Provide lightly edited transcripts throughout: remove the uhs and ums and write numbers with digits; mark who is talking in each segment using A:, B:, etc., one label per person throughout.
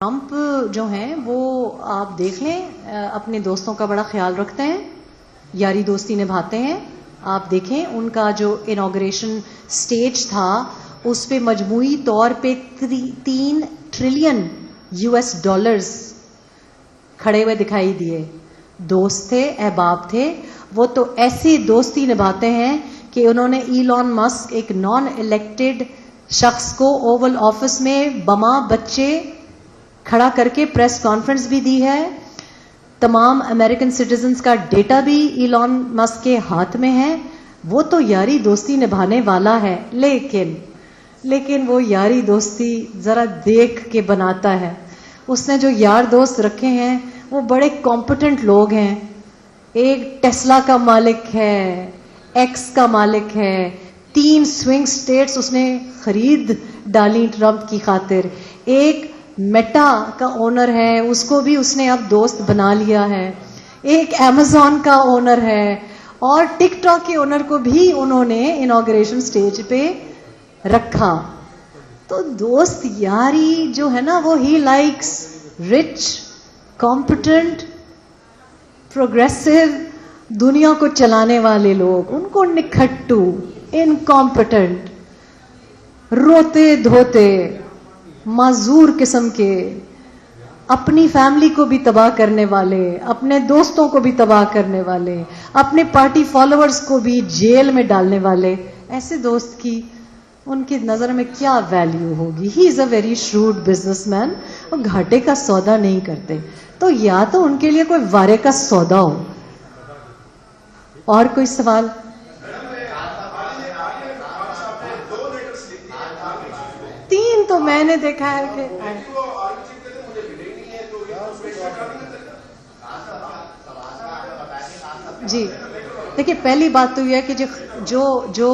A: Trump جو ہیں وہ آپ دیکھ لیں اپنے دوستوں کا بڑا خیال رکھتے ہیں، یاری دوستی نبھاتے ہیں. آپ دیکھیں ان کا جو انوگریشن سٹیج تھا اس پہ مجموعی طور پہ 3 ٹریلین US ڈالرز کھڑے ہوئے دکھائی دیے. دوست تھے، احباب تھے. وہ تو ایسی دوستی نبھاتے ہیں کہ انہوں نے ایلون مسک ایک نان الیکٹڈ شخص کو اوول آفس میں بما بچے کھڑا کر کے پریس کانفرنس بھی دی ہے. تمام امریکن سٹیزنز کا ڈیٹا بھی ایلون مسک کے ہاتھ میں ہے. وہ تو یاری دوستی نبھانے والا ہے، لیکن وہ یاری دوستی ذرا دیکھ کے بناتا ہے. اس نے جو یار دوست رکھے ہیں وہ بڑے کمپٹنٹ لوگ ہیں. ایک ٹیسلا کا مالک ہے، ایکس کا مالک ہے، 3 سوئنگ سٹیٹس اس نے خرید ڈالی ٹرمپ کی خاطر. ایک میٹا کا اونر ہے، اس کو بھی اس نے اب دوست بنا لیا ہے. ایک ایمیزون کا اونر ہے، اور ٹک ٹاک کے اونر کو بھی انہوں نے انوگریشن سٹیج پہ رکھا. تو دوست یاری جو ہے نا وہ he likes rich, competent, progressive, دنیا کو چلانے والے لوگ. ان کو نکھٹو، انکمپٹنٹ، روتے دھوتے، معذور قسم کے، اپنی فیملی کو بھی تباہ کرنے والے، اپنے دوستوں کو بھی تباہ کرنے والے، اپنے پارٹی فالوورز کو بھی جیل میں ڈالنے والے، ایسے دوست کی ان کی نظر میں کیا ویلیو ہوگی؟ ہی از اے ویری شروڈ بزنس مین. وہ گھاٹے کا سودا نہیں کرتے. تو یا تو ان کے لیے کوئی وارے کا سودا ہو. اور کوئی سوال؟ تین تو میں نے دیکھا ہے کہ جی دیکھیے، پہلی بات تو یہ ہے کہ جو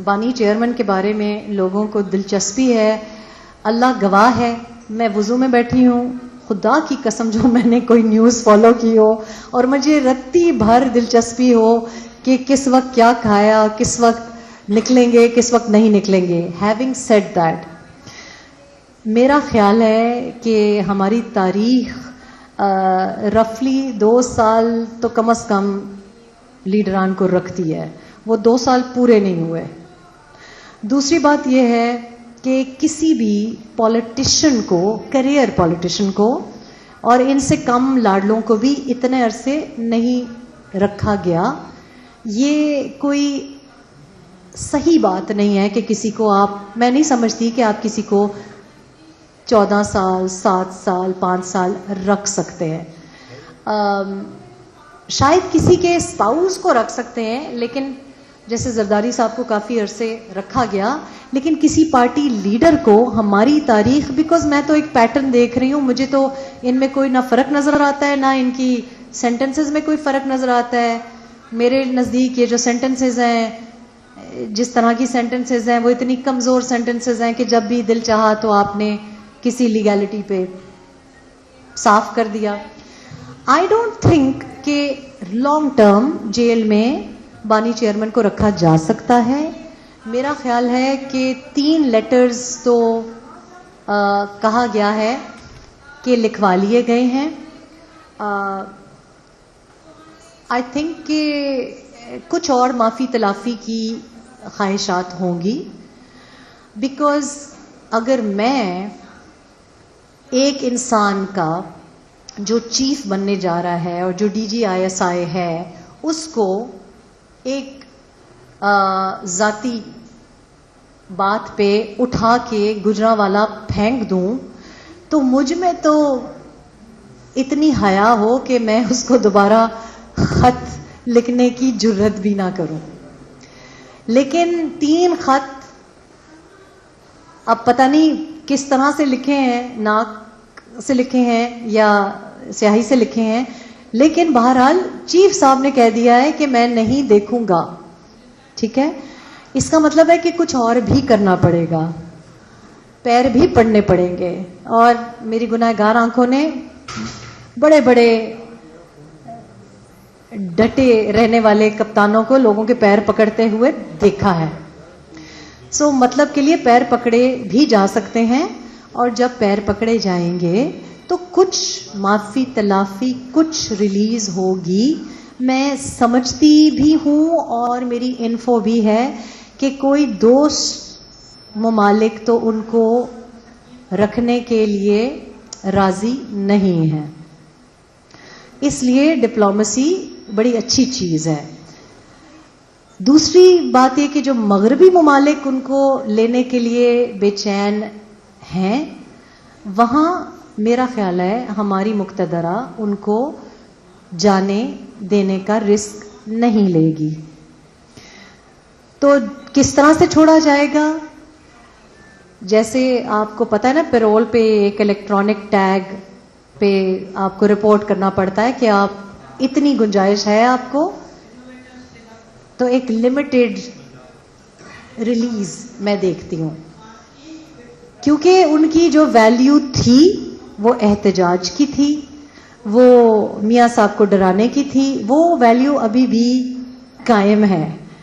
A: بانی چیئرمین کے بارے میں لوگوں کو دلچسپی ہے، اللہ گواہ ہے، میں وضو میں بیٹھی ہوں، خدا کی قسم جو میں نے کوئی نیوز فالو کی ہو اور مجھے رتی بھر دلچسپی ہو کہ کس وقت کیا کھایا، کس وقت نکلیں گے، کس وقت نہیں نکلیں گے. ہیونگ سیڈ دیٹ، میرا خیال ہے کہ ہماری تاریخ رفلی 2 سال تو کم از کم لیڈران کو رکھتی ہے. وہ 2 سال پورے نہیں ہوئے. دوسری بات یہ ہے کہ کسی بھی پولیٹیشین کو، کیریئر پولیٹیشین کو، اور ان سے کم لاڈلوں کو بھی اتنے عرصے نہیں رکھا گیا. یہ کوئی صحیح بات نہیں ہے کہ کسی کو میں نہیں سمجھتی کہ آپ کسی کو 14 سال، 7 سال، 5 سال رکھ سکتے ہیں. شاید کسی کے اسپاؤس کو رکھ سکتے ہیں، لیکن جیسے زرداری صاحب کو کافی عرصے رکھا گیا، لیکن کسی پارٹی لیڈر کو ہماری تاریخ، بیکاز میں تو ایک پیٹرن دیکھ رہی ہوں، مجھے تو ان میں کوئی نہ فرق نظر آتا ہے، نہ ان کی سینٹنسز میں کوئی فرق نظر آتا ہے. میرے نزدیک یہ جو سینٹنسز ہیں، جس طرح کی سینٹنسز ہیں، وہ اتنی کمزور سینٹنسز ہیں کہ جب بھی دل چاہا تو آپ نے کسی لیگیلٹی پہ صاف کر دیا. آئی ڈونٹ تھنک کہ لانگ ٹرم جیل میں بانی چیئرمین کو رکھا جا سکتا ہے. میرا خیال ہے کہ 3 لیٹرز تو کہا گیا ہے کہ لکھوا لیے گئے ہیں. آئی تھنک کہ کچھ اور معافی تلافی کی خواہشات ہوں گی، بیکاز اگر میں ایک انسان کا جو چیف بننے جا رہا ہے اور جو DGISI ہے اس کو ایک ذاتی بات پہ اٹھا کے گجرانوالا پھینک دوں تو مجھ میں تو اتنی حیا ہو کہ میں اس کو دوبارہ خط لکھنے کی جرت بھی نہ کروں. لیکن 3 خط اب پتہ نہیں کس طرح سے لکھے ہیں، ناک سے لکھے ہیں یا سیاہی سے لکھے ہیں، لیکن بہرحال چیف صاحب نے کہہ دیا ہے کہ میں نہیں دیکھوں گا. ٹھیک ہے، اس کا مطلب ہے کہ کچھ اور بھی کرنا پڑے گا، پیر بھی پڑنے پڑیں گے. اور میری گناہ گار آنکھوں نے بڑے بڑے ڈٹے رہنے والے کپتانوں کو لوگوں کے پیر پکڑتے ہوئے دیکھا ہے. سو مطلب کے لیے پیر پکڑے بھی جا سکتے ہیں اور جب پیر پکڑے جائیں گے تو کچھ معافی تلافی کچھ ریلیز ہوگی. میں سمجھتی بھی ہوں اور میری انفو بھی ہے کہ کوئی دوست ممالک تو ان کو رکھنے کے لیے راضی نہیں ہے. اس لیے ڈپلومیسی بڑی اچھی چیز ہے. دوسری بات یہ کہ جو مغربی ممالک ان کو لینے کے لیے بے چین ہیں، وہاں میرا خیال ہے ہماری مقتدرہ ان کو جانے دینے کا رسک نہیں لے گی. تو کس طرح سے چھوڑا جائے گا؟ جیسے آپ کو پتہ ہے نا، پیرول پہ ایک الیکٹرانک ٹیگ پہ آپ کو رپورٹ کرنا پڑتا ہے کہ آپ اتنی گنجائش ہے آپ کو، تو ایک لمیٹڈ ریلیز میں دیکھتی ہوں. کیونکہ ان کی جو ویلیو تھی وہ احتجاج کی تھی، وہ میاں صاحب کو ڈرانے کی تھی، وہ ویلیو ابھی بھی قائم ہے.